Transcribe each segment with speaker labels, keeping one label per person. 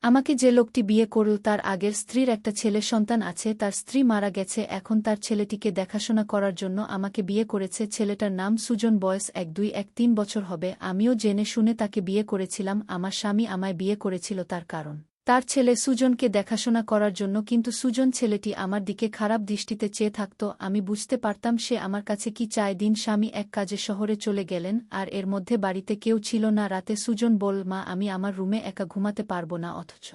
Speaker 1: আমাকে যে লোকটি বিয়ে করল তার আগের স্ত্রীর একটা ছেলে সন্তান আছে, তার স্ত্রী মারা গেছে, এখন তার ছেলেটিকে দেখাশোনা করার জন্য আমাকে বিয়ে করেছে। ছেলেটার নাম সুজন, বয়স 1-2-1-3 বছর হবে। আমিও জেনে শুনে তাকে বিয়ে করেছিলাম। আমার স্বামী আমায় বিয়ে করেছিল তার কারণ তার ছেলে সুজনকে দেখাশোনা করার জন্য, কিন্তু সুজন ছেলেটি আমার দিকে খারাপ দৃষ্টিতে চেয়ে থাকত। আমি বুঝতে পারতাম সে আমার কাছে কি চায়। দিন স্বামী এক কাজে শহরে চলে গেলেন, আর এর মধ্যে বাড়িতে কেউ ছিল না। রাতে সুজন বল, মা আমি আমার রুমে একা ঘুমাতে পারব না, অথচ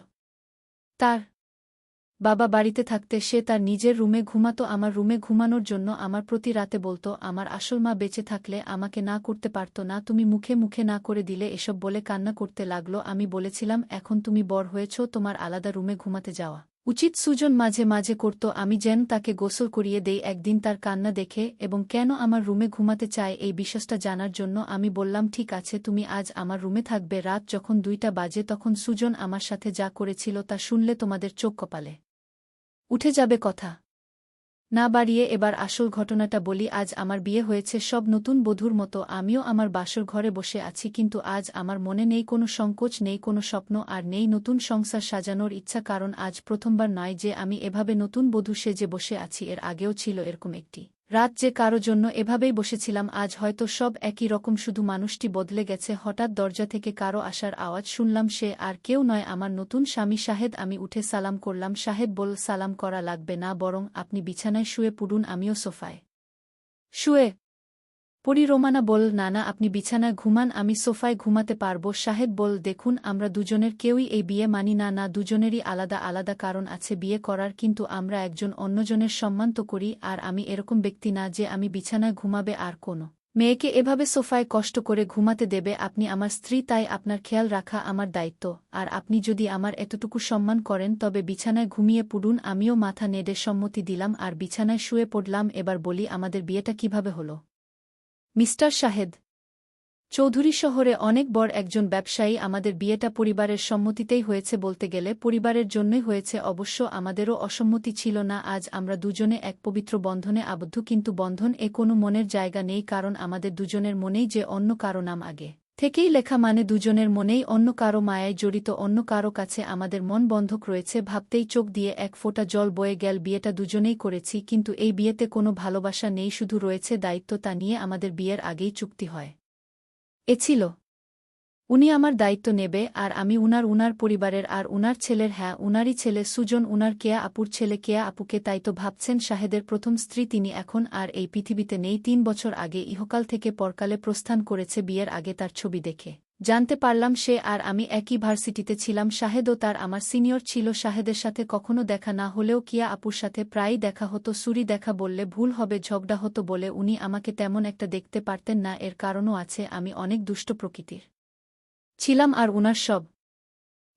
Speaker 1: তার বাবা বাড়িতে থাকতে সে তার নিজের রুমে ঘুমাতো। আমার রুমে ঘুমানোর জন্য আমার প্রতি রাতে বলতো, আমার আসল মা বেঁচে থাকলে আমাকে না করতে পারত না, তুমি মুখে মুখে না করে দিলে, এসব বলে কান্না করতে লাগলো। আমি বলেছিলাম, এখন তুমি বড় হয়েছ, তোমার আলাদা রুমে ঘুমাতে যাওয়া উচিত। সুজন মাঝে মাঝে করত আমি যেন তাকে গোসল করিয়ে দেই। একদিন তার কান্না দেখে এবং কেন আমার রুমে ঘুমাতে চায় এই বিষয়টা জানার জন্য আমি বললাম, ঠিক আছে, তুমি আজ আমার রুমে থাকবে। রাত যখন 2টা বাজে তখন সুজন আমার সাথে যা করেছিল তা শুনলে তোমাদের চোখ কপালে উঠে যাবে। কথা না বাড়িয়ে এবার আসল ঘটনাটা বলি। আজ আমার বিয়ে হয়েছে সব নতুন বধূর মতো, আমিও আমার বাসর ঘরে বসে আছি, কিন্তু আজ আমার মনে নেই কোনো সংকোচ, নেই কোনো স্বপ্ন, আর নেই নতুন সংসার সাজানোর ইচ্ছা। কারণ আজ প্রথমবার নয় যে আমি এভাবে নতুন বধূ সেজে বসে আছি, এর আগেও ছিল এরকম একটি রাত যে কারো জন্য এভাবেই বসেছিলাম। আজ হয়তো সব একই রকম, শুধু মানুষটি বদলে গেছে। হঠাৎ দরজা থেকে কারো আসার আওয়াজ শুনলাম। সে আর কেউ নয়, আমার নতুন স্বামী শাহেদ। আমি উঠে সালাম করলাম। শাহেদ বল, সালাম করা লাগবে না, বরং আপনি বিছানায় শুয়ে পড়ুন, আমিও সোফায় শুয়ে পড়ি। রোমানা বল, না না, আপনি বিছানায় ঘুমান, আমি সোফায় ঘুমাতে পারব। শাহেদ বল, দেখুন, আমরা দুজনের কেউই এই বিয়ে মানি না। না, দুজনেরই আলাদা আলাদা কারণ আছে বিয়ে করার, কিন্তু আমরা একজন অন্যজনের সম্মান তো করি। আর আমি এরকম ব্যক্তি না যে আমি বিছানায় ঘুমাবে আর কোনো মেয়েকে এভাবে সোফায় কষ্ট করে ঘুমাতে দেবে। আপনি আমার স্ত্রী, তাই আপনার খেয়াল রাখা আমার দায়িত্ব। আর আপনি যদি আমার এতটুকু সম্মান করেন তবে বিছানায় ঘুমিয়ে পড়ুন। আমিও মাথা নেড়ে সম্মতি দিলাম আর বিছানায় শুয়ে পড়লাম। এবার বলি, আমাদের বিয়েটা কিভাবে হলো। মিস্টার শাহেদ চৌধুরী শহরে অনেক বড় একজন ব্যবসায়ী। আমাদের বিয়েটা পরিবারের সম্মতিতেই হয়েছে, বলতে গেলে পরিবারের জন্যই হয়েছে। অবশ্য আমাদেরও অসম্মতি ছিল না। আজ আমরা দুজনে এক পবিত্র বন্ধনে আবদ্ধ, কিন্তু বন্ধন এ কোনো মনের জায়গা নেই, কারণ আমাদের দুজনের মনেই যে অন্য কারো নাম আগে থেকেই লেখা, মানে দুজনের মনেই অন্য কারো মায়ায় জড়িত, অন্য কারো কাছে আমাদের মন বন্ধক রয়েছে। ভাবতেই চোখ দিয়ে এক ফোঁটা জল বয়ে গেল। বিয়েটা দুজনেই করেছি, কিন্তু এই বিয়েতে কোনো ভালোবাসা নেই, শুধু রয়েছে দায়িত্ব। তা নিয়ে আমাদের বিয়ের আগেই চুক্তি হয় এ ছিল, উনি আমার দায়িত্ব নেবে আর আমি উনার পরিবারের আর উনার ছেলের। হ্যাঁ, উনারই ছেলে সুজন, উনার কেয়া আপুর ছেলে। কেয়া আপুকে তাই তো ভাবছেন। শাহেদের প্রথম স্ত্রী তিনি এখন আর এই পৃথিবীতে নেই। 3 বছর আগে ইহকাল থেকে পরকালে প্রস্থান করেছে। বিয়ের আগে তার ছবি দেখে জানতে পারলাম সে আর আমি একই ভার্সিটিতে ছিলাম। শাহেদও তার আমার সিনিয়র ছিল। শাহেদের সাথে কখনো দেখা না হলেও কিয়া আপুর সাথে প্রায়ই দেখা হতো। সুরি দেখা বললে ভুল হবে, ঝগড়া হতো বলে উনি আমাকে তেমন একটা দেখতে পারতেন না। এর কারণও আছে, আমি অনেক দুষ্ট প্রকৃতির ছিলাম, আর উনার সব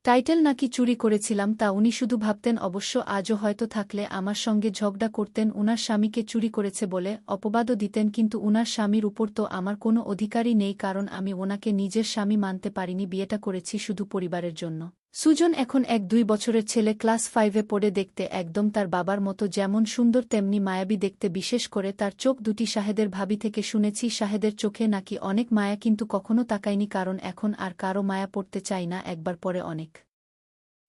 Speaker 1: টাইটেল নাকি চুরি করেছিলাম তা উনি শুধু ভাবতেন। অবশ্য আজও হয়তো থাকলে আমার সঙ্গে ঝগড়া করতেন, উনার স্বামীকে চুরি করেছে বলে অপবাদও দিতেন, কিন্তু উনার স্বামীর উপর তো আমার কোনো অধিকারই নেই, কারণ আমি ওনাকে নিজের স্বামী মানতে পারিনি। বিয়েটা করেছি শুধু পরিবারের জন্য। সুজন এখন 1-2 বছরের ছেলে, ক্লাস 5-এ পড়ে। দেখতে একদম তার বাবার মতো, যেমন সুন্দর তেমনি মায়াবী দেখতে। বিশেষ করে তার চোখ দুটি। শাহেদের ভাবি থেকে শুনেছি শাহেদের চোখে নাকি অনেক মায়া, কিন্তু কখনো তাকাইনি, কারণ এখন আর কারো মায়া পড়তে চাই না। একবার পরে অনেক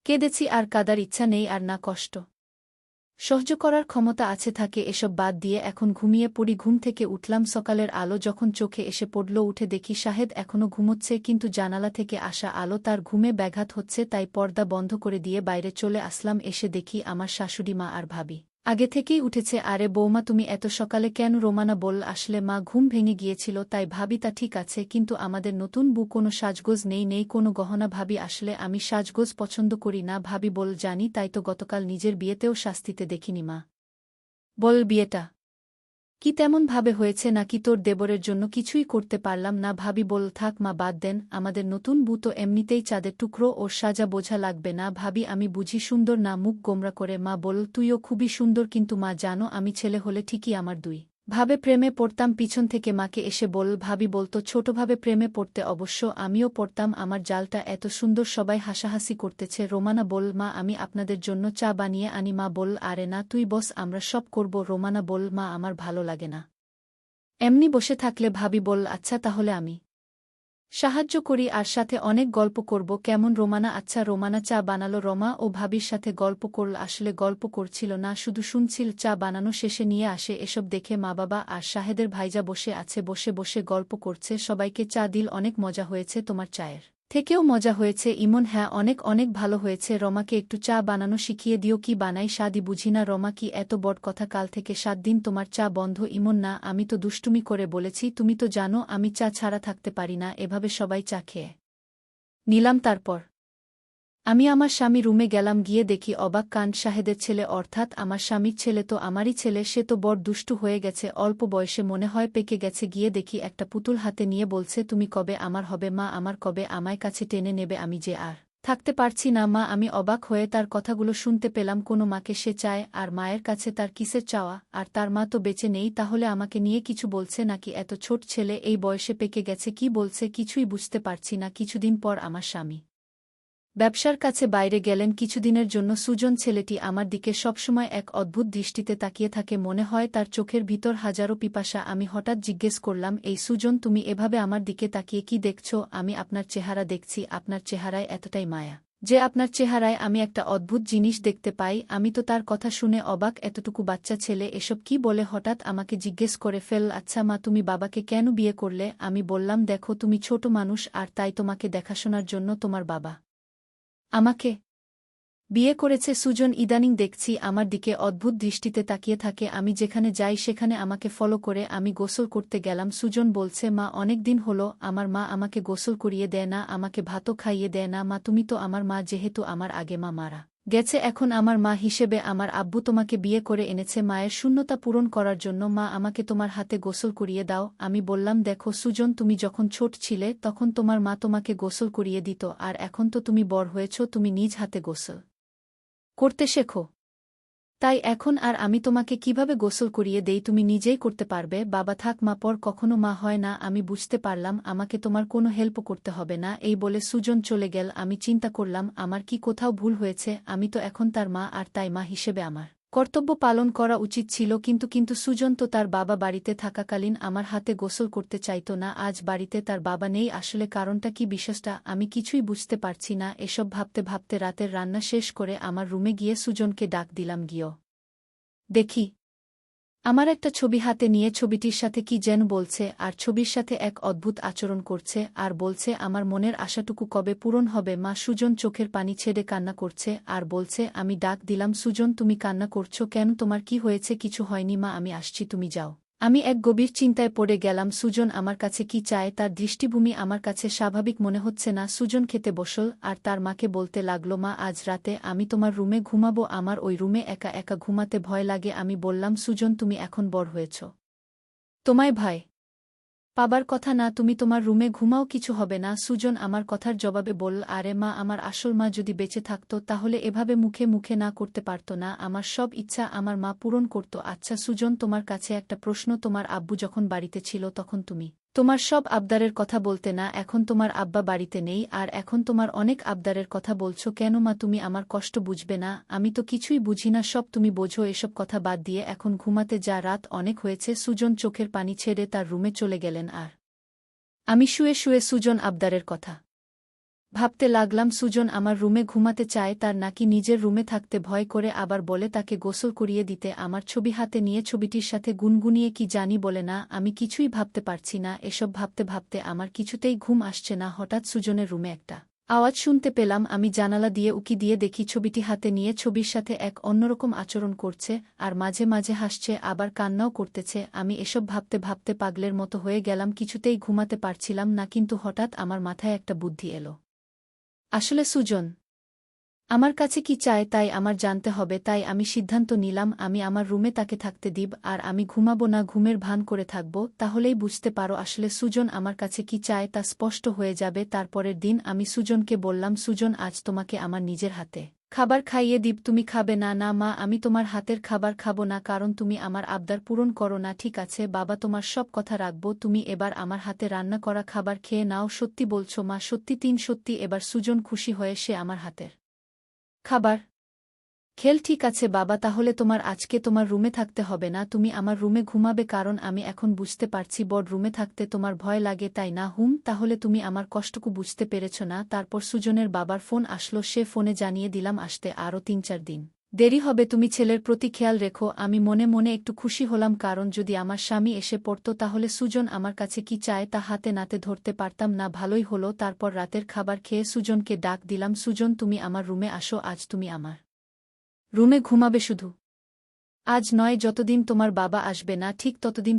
Speaker 1: কেঁদেছি, আর কাদার ইচ্ছা নেই, আর না কষ্ট সহ্য করার ক্ষমতা আছে থাকে। এসব বাদ দিয়ে এখন ঘুমিয়ে পড়ি। ঘুম থেকে উঠলাম, সকালের আলো যখন চোখে এসে পড়ল, উঠে দেখি শাহেদ এখনও ঘুমোচ্ছে, কিন্তু জানালা থেকে আসা আলো তার ঘুমে ব্যাঘাত হচ্ছে, তাই পর্দা বন্ধ করে দিয়ে বাইরে চলে আসলাম। এসে দেখি আমার শাশুড়ি মা আর ভাবি আগে থেকেই উঠেছে। আরে বৌমা, তুমি এত সকালে কেন? রোমানা বল, আসলে মা ঘুম ভেঙে গিয়েছিল তাই। ভাবি তা ঠিক আছে, কিন্তু আমাদের নতুন বউ, কোনো সাজগোজ নেই, নেই কোনো গহনা। ভাবি আসলে আমি সাজগোজ পছন্দ করি না। ভাবি বল, জানি, তাই তো গতকাল নিজের বিয়েতেও শাস্তিতে দেখিনি। মা বল, বিয়েটা কি তেমন ভাবে হয়েছে নাকি তোর দেবরের জন্য কিছুই করতে পারলাম না? ভাবি বল, থাক মা, বাদ দেন, আমাদের নতুন বউ তো এমনিতেই চাঁদের টুকরো, ওর সাজা বোঝা লাগবে না। ভাবি, আমি বুঝি সুন্দর না? মুখ গোমরা করে মা বল, তুইও খুবই সুন্দর, কিন্তু মা জানো, আমি ছেলে হলে ঠিকই আমার দুই ভাবে প্রেমে পড়তাম। পিছন থেকে মাকে এসে বল। ভাবি বলতো ছোটভাবে প্রেমে পড়তে, অবশ্য আমিও পড়তাম। আমার জালটা এত সুন্দর, সবাই হাসাহাসি করতেছে। রোমানা বল, মা আমি আপনাদের জন্য চা বানিয়ে আনি। মা বল, আরে না, তুই বস, আমরা সব করব। রোমানা বল, মা আমার ভালো লাগে না এমনি বসে থাকলে। ভাবি বল, আচ্ছা তাহলে আমি সাহায্য করি আর সাথে অনেক গল্প করব। কেমন রোমানা? আচ্ছা। রোমানা চা বানালো। রমা ও ভাবির সাথে গল্প করল। আসলে গল্প করছিল না, শুধু শুনছিল। চা বানানো শেষে নিয়ে আসে। এসব দেখে মা বাবা আর শাহেদের ভাইজা বসে আছে, বসে বসে গল্প করছে। সবাইকে চা দিল। অনেক মজা হয়েছে। তোমার চায়ের থেকেও মজা হয়েছে ইমন। হ্যাঁ, অনেক অনেক ভালো হয়েছে। রমাকে একটু চা বানানো শিখিয়ে দিও। কি বানাই? স্বাদই বুঝি না। রমা, কি এত বড় কথা? কাল থেকে 7 দিন তোমার চা বন্ধ। ইমন: না, আমি তো দুষ্টুমি করে বলেছি। তুমি তো জানো আমি চা ছাড়া থাকতে পারি না। এভাবে সবাই চা খেয়ে নিলাম। তারপর আমি আমার স্বামী রুমে গেলাম। গিয়ে দেখি অবাক কাণ্ড, শাহেদের ছেলে, অর্থাৎ আমার স্বামীর ছেলে তো আমারই ছেলে। সে তো বড় দুষ্টু হয়ে গেছে, অল্প বয়সে মনে হয় পেকে গেছে। গিয়ে দেখি একটা পুতুল হাতে নিয়ে বলছে, তুমি কবে আমার হবে মা? আমার কবে আমায় কাছে টেনে নেবে? আমি যে আর থাকতে পারছি না মা। আমি অবাক হয়ে তার কথাগুলো শুনতে পেলাম। কোনো মাকে সে চায়, আর মায়ের কাছে তার কিসের চাওয়া? আর তার মা তো বেঁচে নেই। তাহলে আমাকে নিয়ে কিছু বলছে নাকি? এত ছোট ছেলে এই বয়সে পেকে গেছে। কি বলছে কিছুই বুঝতে পারছি না। কিছুদিন পর আমার স্বামী ব্যবসার কাছে বাইরে গেলেন কিছুদিনের জন্য। সুজন ছেলেটি আমার দিকে সবসময় এক অদ্ভুত দৃষ্টিতে তাকিয়ে থাকে, মনে হয় তার চোখের ভিতর হাজারো পিপাসা। আমি হঠাৎ জিজ্ঞেস করলাম, এই সুজন, তুমি এভাবে আমার দিকে তাকিয়ে কি দেখছ? আমি আপনার চেহারা দেখছি। আপনার চেহারায় এতটাই মায়া যে আপনার চেহারায় আমি একটা অদ্ভুত জিনিস দেখতে পাই। আমি তো তার কথা শুনে অবাক। এতটুকু বাচ্চা ছেলে এসব কি বলে? হঠাৎ আমাকে জিজ্ঞেস করে ফেল, আচ্ছা মা, তুমি বাবাকে কেন বিয়ে করলে? আমি বললাম, দেখো, তুমি ছোট মানুষ, আর তাই তোমাকে দেখাশোনার জন্য তোমার বাবা আমাকে বিয়ে করেছে। সুজন ইদানিং দেখছি আমার দিকে অদ্ভুত দৃষ্টিতে তাকিয়ে থাকে। আমি যেখানে যাই সেখানে আমাকে ফলো করে। আমি গোসল করতে গেলাম। সুজন বলছে, মা, অনেক দিন হলো আমার মা আমাকে গোসল করিয়ে দেয় না, আমাকে ভাতও খাইয়ে দেয় না। মা, তুমি তো আমার মা, যেহেতু আমার আগে মা মারা গেছে, এখন আমার মা হিসেবে আমার আব্বু তোমাকে বিয়ে করে এনেছে মায়ের শূন্যতা পূরণ করার জন্য। মা, আমাকে তোমার হাতে গোসল করিয়ে দাও। আমি বললাম, দেখো সুজন, তুমি যখন ছোট ছিলে তখন তোমার মা তোমাকে গোসল করিয়ে দিত, আর এখন তো তুমি বড় হয়েছ, তুমি নিজ হাতে গোসল করতে শেখো। তাই এখন আর আমি তোমাকে কিভাবে গোসল করিয়ে দেই তুমি নিজেই করতে পারবে। বাবা থাক, মা পর কখনো মা হয় না। আমি বুঝতে পারলাম আমাকে তোমার কোনো হেল্প করতে হবে না। এই বলে সুজন চলে গেল। আমি চিন্তা করলাম, আমার কি কোথাও ভুল হয়েছে? আমি তো এখন তার মা, আর তাই মা হিসেবে আমার কর্তব্য পালন করা উচিত ছিল। কিন্তু সুজন তো তার বাবা বাড়িতে থাকাকালীন আমার হাতে গোসল করতে চাইত না। আজ বাড়িতে তার বাবা নেই, আসলে কারণটা কি? বিশ্বাসটা আমি কিছুই বুঝতে পারছি না। এসব ভাবতে ভাবতে রাতের রান্না শেষ করে আমার রুমে গিয়ে সুজনকে ডাক দিলাম, গিয়ে দেখি আমার একটা ছবি হাতে নিয়ে ছবিটির সাথে কি যেন বলছে, আর ছবির সাথে এক অদ্ভুত আচরণ করছে, আর বলছে, আমার মনের আশাটুকু কবে পূরণ হবে মা? সুজন চোখের পানি ছেড়ে কান্না করছে আর বলছে। আমি ডাক দিলাম, সুজন, তুমি কান্না করছো কেন? তোমার কি হয়েছে? কিছু হয়নি মা, আমি আসছি, তুমি যাও। আমি এক গভীর চিন্তায় পড়ে গেলাম। সুজন আমার কাছে কি চায়? তার দৃষ্টিভূমি আমার কাছে স্বাভাবিক মনে হচ্ছে না। সুজন খেতে বসল আর তার মাকে বলতে লাগল, মা, আজ রাতে আমি তোমার রুমে ঘুমাবো। আমার ওই রুমে একা একা ঘুমাতে ভয় লাগে। আমি বললাম, সুজন, তুমি এখন বড় হয়েছ, তোমায় ভয় পাবার কথা না। তুমি তোমার রুমে ঘুমাও, কিছু হবে না। সুজন আমার কথার জবাবে বলল, আরে মা, আমার আসল মা যদি বেঁচে থাকত তাহলে এভাবে মুখে মুখে না করতে পারত না। আমার সব ইচ্ছা আমার মা পূরণ করত। আচ্ছা সুজন, তোমার কাছে একটা প্রশ্ন। তোমার আব্বু যখন বাড়িতে ছিল তখন তুমি তোমার সব আবদারের কথা বলতে না? এখন তোমার আব্বা বাড়িতে নেই, আর এখন তোমার অনেক আবদারের কথা বলছো কেন মা? তুমি আমার কষ্ট বুঝবে না? আমি তো কিছুই বুঝি না, সব তুমি বোঝো। এসব কথা বাদ দিয়ে এখন ঘুমাতে যা, রাত অনেক হয়েছে। সুজন চোখের পানি ছেড়ে তার রুমে চলে গেলেন, আর আমি শুয়ে শুয়ে সুজন আবদারের কথা ভাবতে লাগলাম। সুজন আমার রুমে ঘুমাতে চায়, তার নাকি নিজের রুমে থাকতে ভয় করে, আবার বলে তাকে গোসল করিয়ে দিতে। আমার ছবি হাতে নিয়ে ছবিটির সাথে গুনগুনিয়ে কি জানি বলে না। আমি কিছুই ভাবতে পারছি না। এসব ভাবতে ভাবতে আমার কিছুতেই ঘুম আসছে না। হঠাৎ সুজনের রুমে একটা আওয়াজ শুনতে পেলাম। আমি জানালা দিয়ে উকি দিয়ে দেখি ছবিটি হাতে নিয়ে ছবির সাথে এক অন্যরকম আচরণ করছে, আর মাঝে মাঝে হাসছে, আবার কান্নাও করতেছে। আমি এসব ভাবতে ভাবতে পাগলের মতো হয়ে গেলাম, কিছুতেই ঘুমাতে পারছিলাম না। কিন্তু হঠাৎ আমার মাথায় একটা বুদ্ধি এলো। আসলে সুজন আমার কাছে কি চায় তাই আমার জানতে হবে। তাই আমি সিদ্ধান্ত নিলাম, আমি আমার রুমে তাকে থাকতে দিব, আর আমি ঘুমাবো না, ঘুমের ভান করে থাকব। তাহলেই বুঝতে পারো আসলে সুজন আমার কাছে কি চায়, তা স্পষ্ট হয়ে যাবে। তারপরের দিন আমি সুজনকে বললাম, সুজন, আজ তোমাকে আমার নিজের হাতে খাবার খাইয়ে দিব, তুমি খাবে না? না মা, আমি তোমার হাতের খাবার খাবো না, কারণ তুমি আমার আবদার পূরণ করো না। ঠিক আছে বাবা, তোমার সব কথা রাখব। তুমি এবার আমার হাতে রান্না করা খাবার খেয়ে নাও। সত্যি বলছো মা? সত্যি। সত্যি। এবার সুজন খুশি হয়ে সে আমার হাতের খাবার খেল ঠিক আছে বাবা, তাহলে তোমার আজকে তোমার রুমে থাকতে হবে না, তুমি আমার রুমে ঘুমাবে, কারণ আমি এখন বুঝতে পারছি বড় রুমে থাকতে তোমার ভয় লাগে, তাই না? তাহলে তুমি আমার কষ্টকু বুঝতে পেরেছ না? তারপর সুজনের বাবার ফোন আসলো, সে ফোনে জানিয়ে দিলাম আসতে আরও ৩-৪ দিন দেরি হবে, তুমি ছেলের প্রতি খেয়াল রেখো। আমি মনে মনে একটু খুশি হলাম, কারণ যদি আমার স্বামী এসে পড়ত তাহলে সুজন আমার কাছে কি চায় তা হাতে নাতে ধরতে পারতাম না। ভালোই হলো। তারপর রাতের খাবার খেয়ে সুজনকে ডাক দিলাম, সুজন তুমি আমার রুমে আসো, আজ তুমি আমার রুমে ঘুমাবে, শুধু আজ নয়, যতদিন তোমার বাবা আসবে না ঠিক ততদিন।